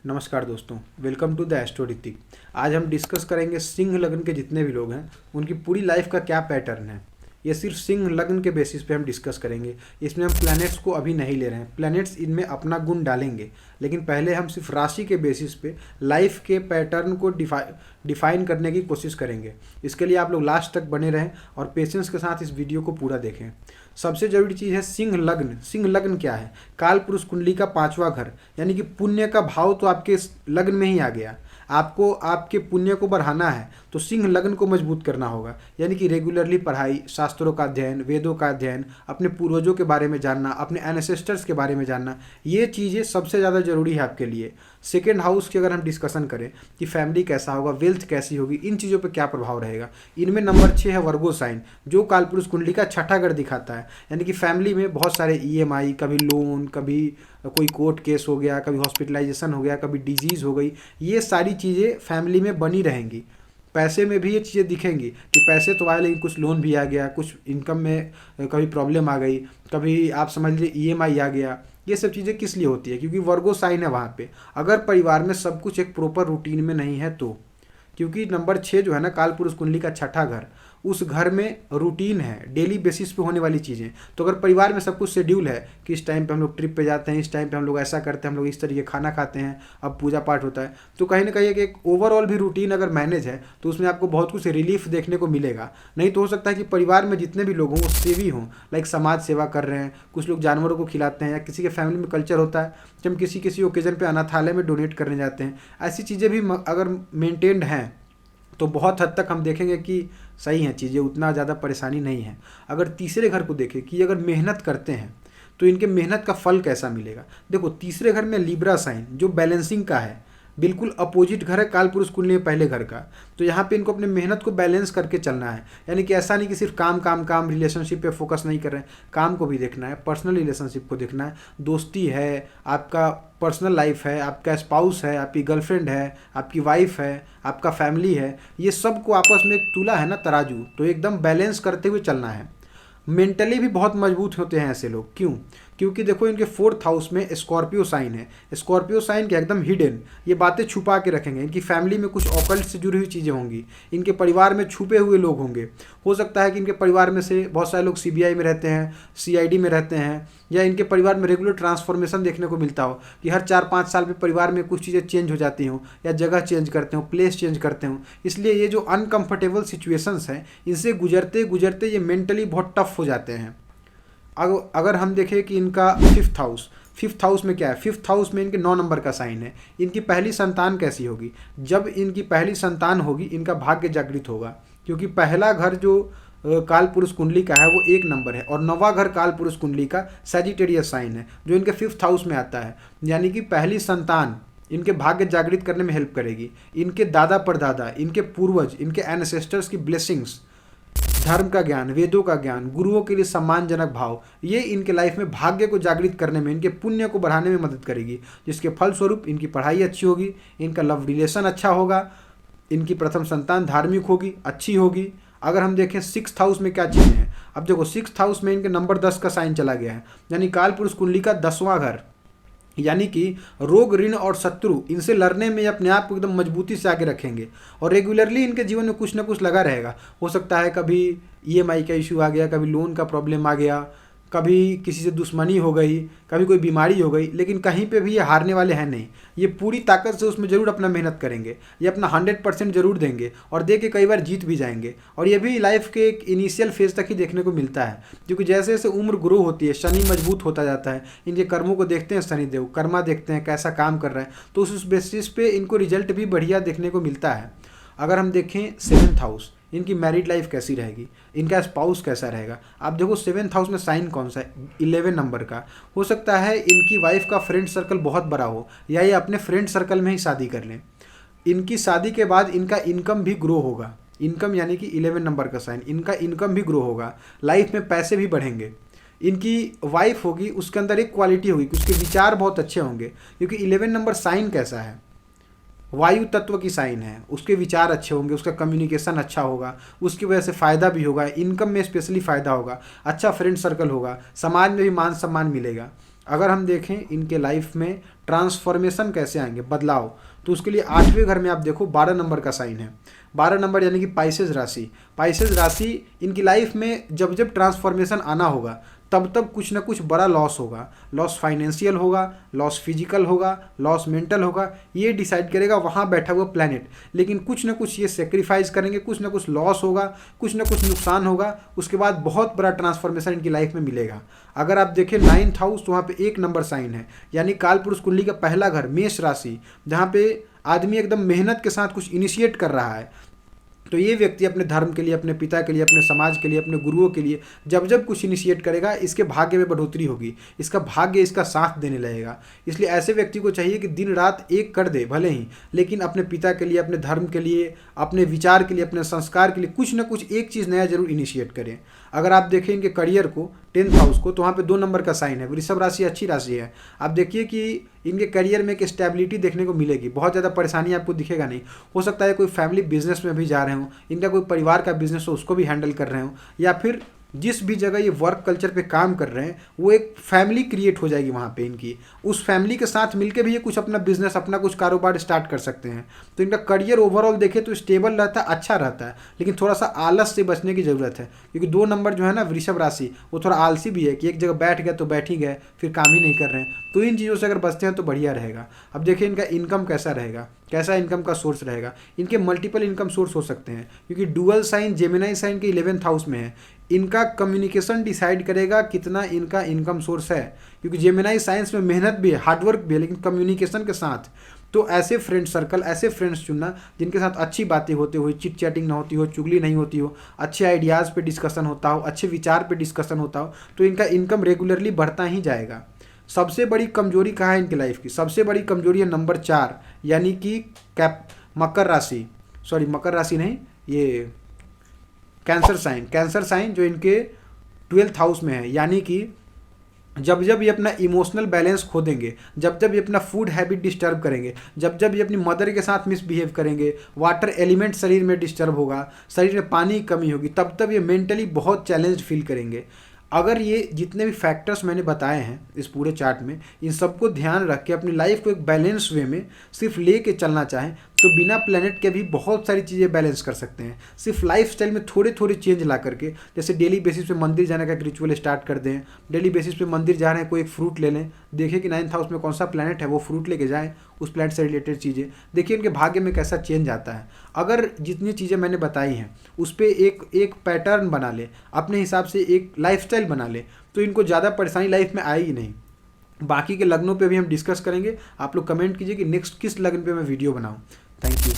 नमस्कार दोस्तों, welcome to the एस्ट्रोरितिक। आज हम डिस्कस करेंगे सिंह लग्न के जितने भी लोग हैं उनकी पूरी लाइफ का क्या पैटर्न है। ये सिर्फ सिंह लग्न के बेसिस पे हम डिस्कस करेंगे। इसमें हम प्लैनेट्स को अभी नहीं ले रहे हैं, प्लैनेट्स इनमें अपना गुण डालेंगे, लेकिन पहले हम सिर्फ राशि के बेसिस पे लाइफ के पैटर्न को डिफाइन करने की कोशिश करेंगे। इसके लिए आप लोग लास्ट तक बने रहें और पेशेंस के साथ इस वीडियो को पूरा देखें। सबसे जरूरी चीज़ है सिंह लग्न। सिंह लग्न क्या है? काल पुरुष कुंडली का 5वां घर, यानी कि पुण्य का भाव तो आपके लग्न में ही आ गया। आपको आपके पुण्य को बढ़ाना है तो सिंह लग्न को मजबूत करना होगा, यानी कि रेगुलरली पढ़ाई, शास्त्रों का अध्ययन, वेदों का अध्ययन, अपने पूर्वजों के बारे में जानना, अपने एनेसेस्टर्स के बारे में जानना, ये चीज़ें सबसे ज़्यादा जरूरी है आपके लिए। सेकेंड हाउस की अगर हम डिस्कशन करें कि फैमिली कैसा होगा, वेल्थ कैसी होगी, इन चीज़ों पर क्या प्रभाव रहेगा, इनमें नंबर 6 है वर्गो साइन, जो कालपुरुष कुंडली का छठा घर दिखाता है। यानी कि फैमिली में बहुत सारे EMI, कभी लोन, कभी कोई कोर्ट केस हो गया, कभी हॉस्पिटलाइजेशन हो गया, कभी डिजीज़ हो गई, ये सारी चीज़ें फैमिली में बनी रहेंगी। पैसे में भी ये चीज़ें दिखेंगी कि पैसे तो आए लेकिन कुछ लोन भी आ गया, कुछ इनकम में कभी प्रॉब्लम आ गई, कभी आप समझ लीजिए EMI आ गया। ये सब चीज़ें किस लिए होती है? क्योंकि वर्गो साइन है वहाँ पे। अगर परिवार में सब कुछ एक प्रॉपर रूटीन में नहीं है तो, क्योंकि नंबर 6 जो है ना कालपुरुष कुंडली का छठा घर, उस घर में रूटीन है, डेली बेसिस पे होने वाली चीज़ें। तो अगर परिवार में सब कुछ शेड्यूल है कि इस टाइम पे हम लोग ट्रिप पे जाते हैं, इस टाइम पे हम लोग ऐसा करते हैं, हम लोग इस तरीके खाना खाते हैं, अब पूजा पाठ होता है, तो कहीं ना कहीं एक ओवरऑल भी रूटीन अगर मैनेज है तो उसमें आपको बहुत कुछ रिलीफ देखने को मिलेगा। नहीं तो हो सकता है कि परिवार में जितने भी लोग हों वो सेवी हों, लाइक समाज सेवा कर रहे हैं, कुछ लोग जानवरों को खिलाते हैं, या किसी के फैमिली में कल्चर होता है कि हम किसी ओकेजन पर अनाथालय में डोनेट करने जाते हैं। ऐसी चीज़ें भी अगर मेंटेन्ड हैं तो बहुत हद तक हम देखेंगे कि सही हैं चीज़ें, उतना ज़्यादा परेशानी नहीं है। अगर तीसरे घर को देखें कि अगर मेहनत करते हैं तो इनके मेहनत का फल कैसा मिलेगा। देखो, तीसरे घर में लिब्रा साइन जो बैलेंसिंग का है, बिल्कुल अपोजिट घर है कालपुरुष कुंडली में पहले घर का। तो यहाँ पे इनको अपने मेहनत को बैलेंस करके चलना है, यानी कि ऐसा नहीं कि सिर्फ काम काम काम, रिलेशनशिप पे फोकस नहीं कर रहे हैं, काम को भी देखना है, पर्सनल रिलेशनशिप को देखना है, दोस्ती है, आपका पर्सनल लाइफ है, आपका स्पाउस है, आपकी गर्लफ्रेंड है, आपकी वाइफ है, आपका फैमिली है, ये सब को आपस में एक तुला है ना तराजू, तो एकदम बैलेंस करते हुए चलना है। मेंटली भी बहुत मजबूत होते हैं ऐसे लोग। क्यों? क्योंकि देखो इनके 4th हाउस में स्कॉर्पियो साइन है। स्कॉर्पियो साइन के एकदम हिडन, ये बातें छुपा के रखेंगे। इनकी फैमिली में कुछ ऑकल्ट से जुड़ी हुई चीज़ें होंगी, इनके परिवार में छुपे हुए लोग होंगे। हो सकता है कि इनके परिवार में से बहुत सारे लोग CBI में रहते हैं, CID में रहते हैं, या इनके परिवार में रेगुलर ट्रांसफॉर्मेशन देखने को मिलता हो कि हर 4-5 साल पे परिवार में कुछ चीज़ें चेंज हो जाती हों, या जगह चेंज करते हो, प्लेस चेंज करते हो। इसलिए ये जो अनकंफर्टेबल सिचुएशंस हैं, इनसे गुजरते गुजरते ये मेंटली बहुत टफ हो जाते हैं। अगर हम देखें कि इनका 5th हाउस में क्या है, 5th हाउस में इनके 9 नंबर का साइन है। इनकी पहली संतान कैसी होगी? जब इनकी पहली संतान होगी इनका भाग्य जागृत होगा, क्योंकि पहला घर जो काल पुरुष कुंडली का है वो 1 नंबर है, और 9वां घर काल पुरुष कुंडली का सजिटेरियस साइन है जो इनके 5th हाउस में आता है। यानी कि पहली संतान इनके भाग्य जागृत करने में हेल्प करेगी। इनके दादा परदादा, इनके पूर्वज, इनके एनेसेस्टर्स की ब्लेसिंग्स, धर्म का ज्ञान, वेदों का ज्ञान, गुरुओं के लिए सम्मानजनक भाव, ये इनके लाइफ में भाग्य को जागृत करने में, इनके पुण्य को बढ़ाने में मदद करेगी, जिसके फलस्वरूप इनकी पढ़ाई अच्छी होगी, इनका लव रिलेशन अच्छा होगा, इनकी प्रथम संतान धार्मिक होगी, अच्छी होगी। अगर हम देखें 6th हाउस में क्या चीज़ें हैं, अब देखो 6th हाउस में इनके नंबर 10 का साइन चला गया है, यानी काल पुरुष कुंडली का 10वां घर, यानी कि रोग, ऋण और शत्रु, इनसे लड़ने में अपने आप को एकदम मजबूती से आगे रखेंगे। और रेगुलरली इनके जीवन में कुछ ना कुछ लगा रहेगा। हो सकता है कभी EMI का इशू आ गया, कभी लोन का प्रॉब्लम आ गया, कभी किसी से दुश्मनी हो गई, कभी कोई बीमारी हो गई, लेकिन कहीं पे भी ये हारने वाले हैं नहीं। ये पूरी ताकत से उसमें ज़रूर अपना मेहनत करेंगे, ये अपना 100% ज़रूर देंगे, और दे के कई बार जीत भी जाएंगे। और ये भी लाइफ के एक इनिशियल फेज तक ही देखने को मिलता है, क्योंकि जैसे जैसे उम्र ग्रो होती है शनि मजबूत होता जाता है। इनके कर्मों को देखते हैं शनिदेव, कर्मा देखते हैं कैसा काम कर रहा है, तो उस बेसिस पे इनको रिजल्ट भी बढ़िया देखने को मिलता है। अगर हम देखें 7th हाउस, इनकी मैरिड लाइफ कैसी रहेगी, इनका स्पाउस कैसा रहेगा। आप देखो 7th हाउस में साइन कौन सा है? 11 नंबर का। हो सकता है इनकी वाइफ का फ्रेंड सर्कल बहुत बड़ा हो, या ये अपने फ्रेंड सर्कल में ही शादी कर लें। इनकी शादी के बाद इनका इनकम भी ग्रो होगा। इनकम यानी कि 11 नंबर का साइन, इनका इनकम भी ग्रो होगा, लाइफ में पैसे भी बढ़ेंगे। इनकी वाइफ होगी, उसके अंदर एक क्वालिटी होगी कि उसके विचार बहुत अच्छे होंगे, क्योंकि 11 नंबर साइन कैसा है? वायु तत्व की साइन है, उसके विचार अच्छे होंगे, उसका कम्युनिकेशन अच्छा होगा, उसकी वजह से फ़ायदा भी होगा, इनकम में स्पेशली फ़ायदा होगा, अच्छा फ्रेंड सर्कल होगा, समाज में भी मान सम्मान मिलेगा। अगर हम देखें इनके लाइफ में ट्रांसफॉर्मेशन कैसे आएंगे, बदलाव। तो उसके लिए 8वें घर में आप देखो 12 नंबर का साइन है, 12 नंबर यानी कि पाइसेस राशि। पाइसेस राशि इनकी लाइफ में जब जब ट्रांसफॉर्मेशन आना होगा तब तब कुछ ना कुछ बड़ा लॉस होगा। लॉस फाइनेंशियल होगा, लॉस फिजिकल होगा, लॉस मेंटल होगा, ये डिसाइड करेगा वहाँ बैठा हुआ प्लैनेट। लेकिन कुछ ना कुछ ये सेक्रीफाइस करेंगे, कुछ ना कुछ लॉस होगा, कुछ ना कुछ नुकसान होगा, उसके बाद बहुत बड़ा ट्रांसफॉर्मेशन इनकी लाइफ में मिलेगा। अगर आप देखें 9th हाउस तो वहाँ पे 1 नंबर साइन है, यानी कालपुरुष कुंडली का पहला घर मेष राशि, जहाँ पे आदमी एकदम मेहनत के साथ कुछ इनिशिएट कर रहा है। तो ये व्यक्ति अपने धर्म के लिए, अपने पिता के लिए, अपने समाज के लिए, अपने गुरुओं के लिए जब जब कुछ इनिशिएट करेगा, इसके भाग्य में बढ़ोतरी होगी, इसका भाग्य इसका साथ देने लगेगा। इसलिए ऐसे व्यक्ति को चाहिए कि दिन रात एक कर दे भले ही, लेकिन अपने पिता के लिए, अपने धर्म के लिए, अपने विचार के लिए, अपने संस्कार के लिए कुछ ना कुछ एक चीज़ नया जरूर इनिशिएट करें। अगर आप देखें इनके करियर को 10th हाउस को, तो वहाँ पे 2 नंबर का साइन है। वृषभ राशि अच्छी राशि है। आप देखिए कि इनके करियर में एक स्टेबिलिटी देखने को मिलेगी, बहुत ज़्यादा परेशानी आपको दिखेगा नहीं। हो सकता है कोई फैमिली बिजनेस में भी जा रहे हो, इनका कोई परिवार का बिजनेस हो उसको भी हैंडल कर रहे हो, या फिर जिस भी जगह ये वर्क कल्चर पे काम कर रहे हैं वो एक फैमिली क्रिएट हो जाएगी वहाँ पे इनकी। उस फैमिली के साथ मिलके भी ये कुछ अपना बिजनेस, अपना कुछ कारोबार स्टार्ट कर सकते हैं। तो इनका करियर ओवरऑल देखें तो स्टेबल रहता है, अच्छा रहता है, लेकिन थोड़ा सा आलस से बचने की ज़रूरत है, क्योंकि 2 नंबर जो है ना वृषभ राशि, वो थोड़ा आलसी भी है कि एक जगह बैठ गए तो बैठ ही गए, फिर काम ही नहीं कर रहे हैं। तो इन चीज़ों से अगर बचते हैं तो बढ़िया रहेगा। अब देखिए इनका इनकम कैसा रहेगा, कैसा इनकम का सोर्स रहेगा। इनके मल्टीपल इनकम सोर्स हो सकते हैं, क्योंकि डुअल साइन जेमिनी साइन के 11th हाउस में है। इनका कम्युनिकेशन डिसाइड करेगा कितना इनका इनकम सोर्स है, क्योंकि जेमिनी साइंस में मेहनत भी है, हार्डवर्क भी है, लेकिन कम्युनिकेशन के साथ। तो ऐसे फ्रेंड सर्कल, ऐसे फ्रेंड्स चुनना जिनके साथ अच्छी बातें होती हुई, चिट चैटिंग ना होती हो, चुगली नहीं होती हो, अच्छे आइडियाज़ पे डिस्कशन होता हो, अच्छे विचार पे डिस्कशन होता हो, तो इनका इनकम रेगुलरली बढ़ता ही जाएगा। सबसे बड़ी कमजोरी कहाँ है इनकी लाइफ की? सबसे बड़ी कमजोरी है नंबर 4, यानी कि मकर राशि, सॉरी मकर राशि नहीं, ये कैंसर साइन। कैंसर साइन जो इनके 12th हाउस में है, यानी कि जब जब ये अपना इमोशनल बैलेंस खो देंगे, जब जब ये अपना फूड हैबिट डिस्टर्ब करेंगे, जब जब ये अपनी मदर के साथ मिसबिहेव करेंगे, वाटर एलिमेंट शरीर में डिस्टर्ब होगा, शरीर में पानी की कमी होगी, तब तब ये मेंटली बहुत चैलेंज फील करेंगे। अगर ये जितने भी फैक्टर्स मैंने बताए हैं इस पूरे चार्ट में, इन सबको ध्यान रख के अपनी लाइफ को एक बैलेंस वे में सिर्फ ले के चलना चाहें तो बिना प्लेनेट के भी बहुत सारी चीज़ें बैलेंस कर सकते हैं। सिर्फ लाइफस्टाइल में थोड़े थोड़े चेंज ला करके, जैसे डेली बेसिस पे मंदिर जाने का एक रिचुअल स्टार्ट कर दें। डेली बेसिस पे मंदिर जा रहे हैं, कोई एक फ्रूट ले लें, देखें कि 9th हाउस में कौन सा प्लैनेट है, वो फ्रूट लेके जाएं, उस प्लैनेट से रिलेटेड चीज़ें देखिए, उनके भाग्य में कैसा चेंज आता है। अगर जितनी चीज़ें मैंने बताई हैं उस पर एक पैटर्न बना ले, अपने हिसाब से एक लाइफस्टाइल बना ले, तो इनको ज़्यादा परेशानी लाइफ में आएगी नहीं। बाकी के लग्नों पे भी हम डिस्कस करेंगे। आप लोग कमेंट कीजिए कि नेक्स्ट किस लग्न पे मैं वीडियो बनाऊं। Thank you.